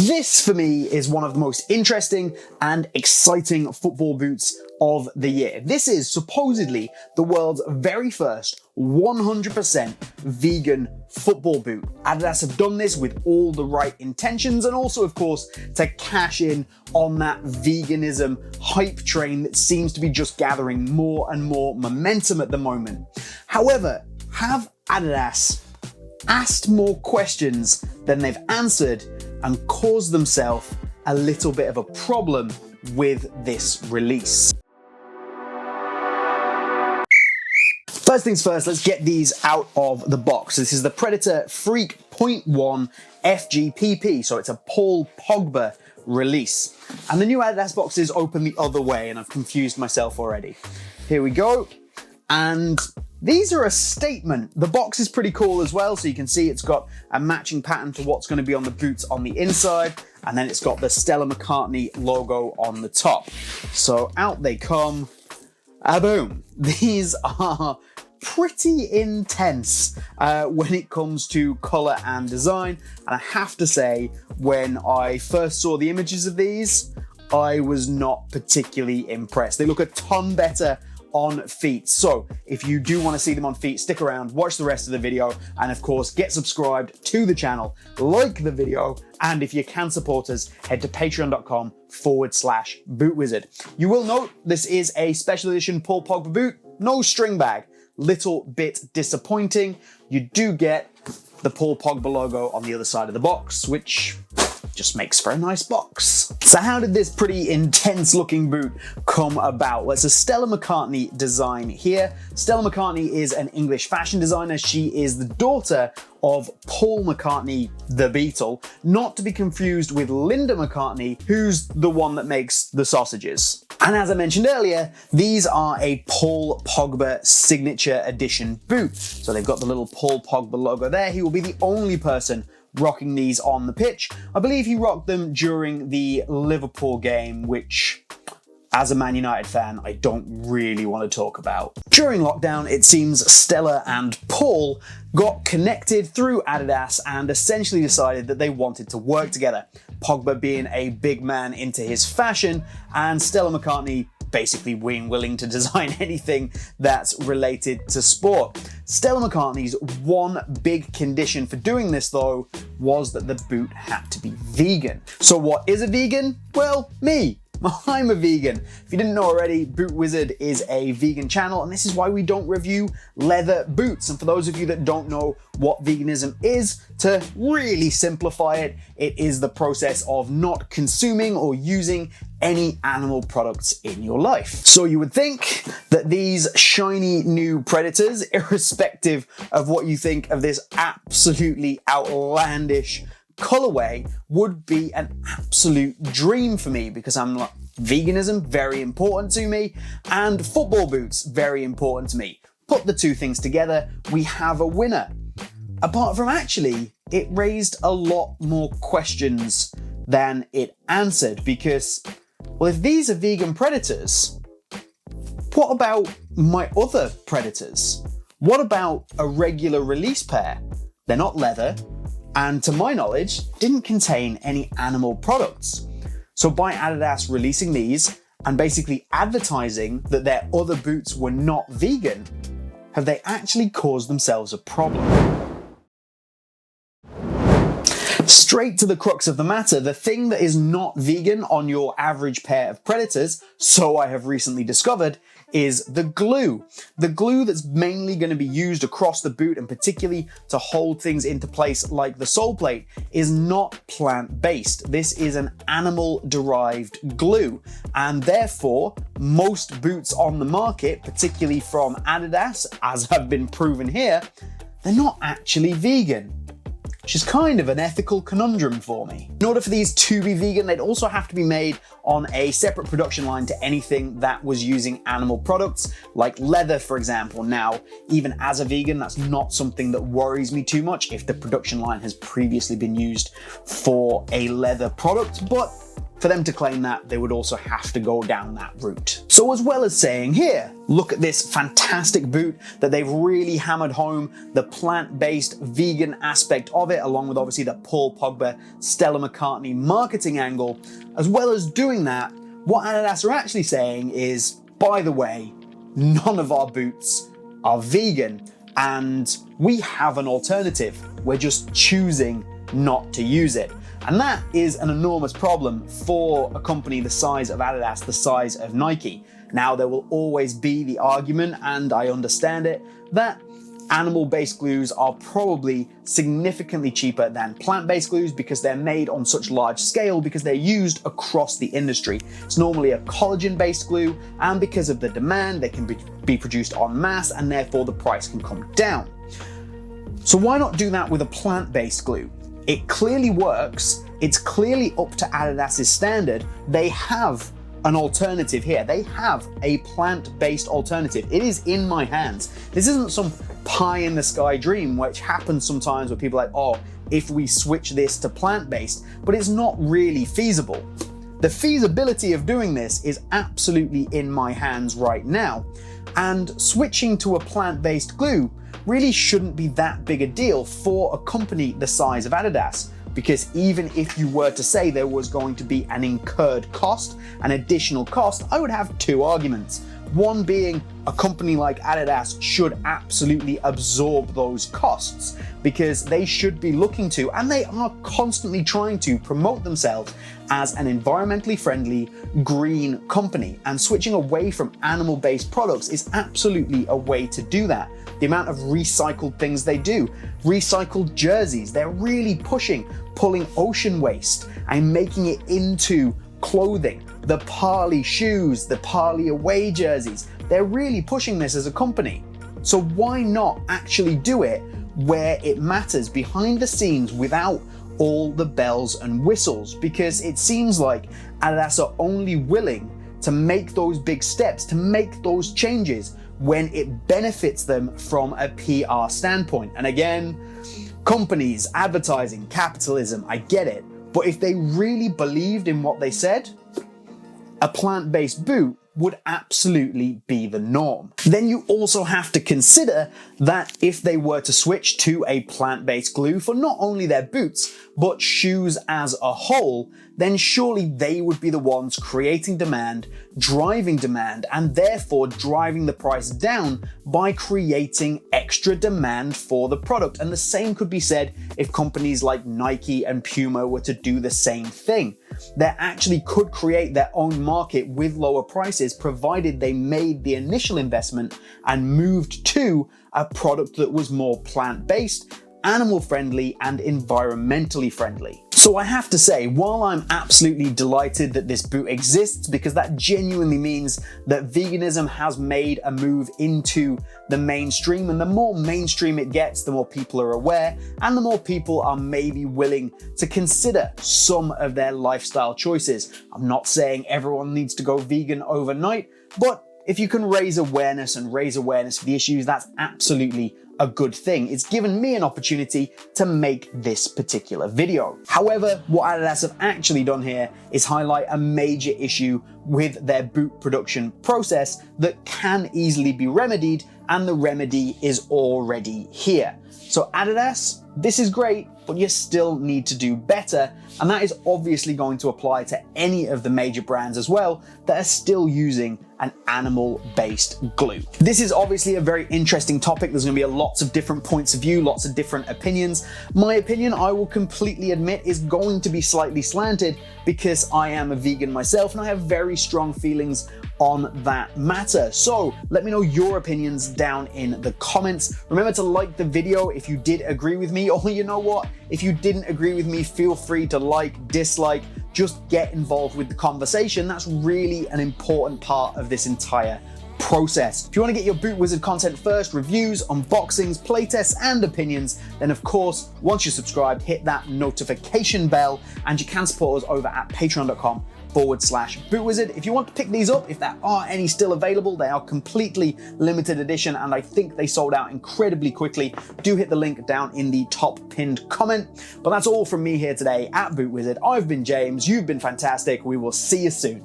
This, for me, is one of the most interesting and exciting football boots of the year. This is supposedly the world's very first 100% vegan football boot. Adidas have done this with all the right intentions and also, of course, to cash in on that veganism hype train that seems to be just gathering more and more momentum at the moment. However, have Adidas asked more questions than they've answered and caused themselves a little bit of a problem with this release? First things first, let's get these out of the box. This is the Predator Freak 0.1 FGPP, so it's a Paul Pogba release. And the new Adidas boxes open the other way, and I've confused myself already. Here we go. And these are a statement. The box is pretty cool as well, so you can see it's got a matching pattern to what's going to be on the boots on the inside, and then it's got the Stella McCartney logo on the top. So out they come. Boom. These are pretty intense when it comes to color and design, and I have to say, when I first saw the images of these, I was not particularly impressed. They look a ton better on feet. So if you do want to see them on feet, stick around, watch the rest of the video, and of course, get subscribed to the channel, like the video, and if you can support us, head to patreon.com/BootWizard. You will note this is a special edition Paul Pogba boot, no string bag. Little bit disappointing. You do get the Paul Pogba logo on the other side of the box, which just makes for a nice box. So how did this pretty intense looking boot come about? Well, it's a Stella McCartney design here. Stella McCartney is an English fashion designer. She is the daughter of Paul McCartney, the Beatle, not to be confused with Linda McCartney, who's the one that makes the sausages. And as I mentioned earlier, these are a Paul Pogba signature edition boot. So they've got the little Paul Pogba logo there. He will be the only person rocking these on the pitch. I believe he rocked them during the Liverpool game, which, as a Man United fan, I don't really want to talk about. During lockdown, it seems Stella and Paul got connected through Adidas and essentially decided that they wanted to work together. Pogba being a big man into his fashion, and Stella McCartney basically being willing to design anything that's related to sport. Stella McCartney's one big condition for doing this, though, was that the boot had to be vegan. So what is a vegan? Well, me. I'm a vegan. If you didn't know already, BootWizard is a vegan channel, and this is why we don't review leather boots. And for those of you that don't know what veganism is, to really simplify it, it is the process of not consuming or using any animal products in your life. So you would think that these shiny new Predators, irrespective of what you think of this absolutely outlandish colorway, would be an absolute dream for me, because I'm like, veganism, very important to me, and football boots, very important to me. Put the two things together, we have a winner. Apart from actually, it raised a lot more questions than it answered, because, well, if these are vegan Predators, what about my other Predators? What about a regular release pair? They're not leather, and to my knowledge, didn't contain any animal products. So by Adidas releasing these and basically advertising that their other boots were not vegan, have they actually caused themselves a problem? Straight to the crux of the matter, the thing that is not vegan on your average pair of Predators, so I have recently discovered, is the glue. The glue that's mainly going to be used across the boot, and particularly to hold things into place like the sole plate, is not plant-based. This is an animal-derived glue, and therefore most boots on the market, particularly from Adidas, as have been proven here, they're not actually vegan, which is kind of an ethical conundrum for me. In order for these to be vegan, they'd also have to be made on a separate production line to anything that was using animal products, like leather, for example. Now, even as a vegan, that's not something that worries me too much if the production line has previously been used for a leather product, but for them to claim that, they would also have to go down that route. So as well as saying, here, look at this fantastic boot that they've really hammered home the plant-based vegan aspect of it, along with obviously the Paul Pogba, Stella McCartney marketing angle, as well as doing that, what Adidas are actually saying is, by the way, none of our boots are vegan and we have an alternative. We're just choosing not to use it. And that is an enormous problem for a company the size of Adidas, the size of Nike. Now, there will always be the argument, and I understand it, that animal-based glues are probably significantly cheaper than plant-based glues because they're made on such large scale, because they're used across the industry. It's normally a collagen-based glue, and because of the demand, they can be produced en masse, and therefore the price can come down. So why not do that with a plant-based glue? It clearly works. It's clearly up to Adidas's standard. They have an alternative here. They have a plant-based alternative. It is in my hands. This isn't some pie-in-the-sky dream, which happens sometimes where people are like, oh, if we switch this to plant-based, but it's not really feasible. The feasibility of doing this is absolutely in my hands right now, and switching to a plant-based glue really shouldn't be that big a deal for a company the size of Adidas, because even if you were to say there was going to be an incurred cost, an additional cost, I would have two arguments. One being a company like Adidas should absolutely absorb those costs because they should be looking to, and they are constantly trying to, promote themselves as an environmentally friendly green company, and switching away from animal-based products is absolutely a way to do that. The amount of recycled things they do, recycled jerseys, they're really pulling ocean waste and making it into clothing. The Parley shoes, the Parley away jerseys, they're really pushing this as a company. So why not actually do it where it matters, behind the scenes, without all the bells and whistles? Because it seems like Adidas are only willing to make those big steps, to make those changes when it benefits them from a PR standpoint. And again, companies, advertising, capitalism, I get it. But if they really believed in what they said, a plant-based boot would absolutely be the norm. Then you also have to consider that if they were to switch to a plant-based glue for not only their boots, but shoes as a whole, then surely they would be the ones creating demand, driving demand, and therefore driving the price down by creating extra demand for the product. And the same could be said if companies like Nike and Puma were to do the same thing. They actually could create their own market with lower prices, provided they made the initial investment and moved to a product that was more plant-based, animal-friendly, and environmentally friendly. So I have to say, while I'm absolutely delighted that this boot exists, because that genuinely means that veganism has made a move into the mainstream, and the more mainstream it gets, the more people are aware, and the more people are maybe willing to consider some of their lifestyle choices. I'm not saying everyone needs to go vegan overnight, but if you can raise awareness for the issues, that's absolutely a good thing. It's given me an opportunity to make this particular video. However, what Adidas have actually done here is highlight a major issue with their boot production process that can easily be remedied, and the remedy is already here. So Adidas, this is great, but you still need to do better, and that is obviously going to apply to any of the major brands as well that are still using an animal-based glue. This is obviously a very interesting topic. There's going to be lots of different points of view, lots of different opinions. My opinion, I will completely admit, is going to be slightly slanted because I am a vegan myself and I have very strong feelings on that matter. So let me know your opinions down in the comments. Remember to like the video if you did agree with me, or you know what, if you didn't agree with me, feel free to like, dislike, just get involved with the conversation. That's really an important part of this entire process. If you want to get your Boot Wizard content first, reviews, unboxings, playtests, and opinions, then of course, once you're subscribed, hit that notification bell, and you can support us over at patreon.com/BootWizard. If you want to pick these up, if there are any still available, they are completely limited edition, and I think they sold out incredibly quickly. Do hit the link down in the top pinned comment. But that's all from me here today at BootWizard. I've been James, you've been fantastic. We will see you soon.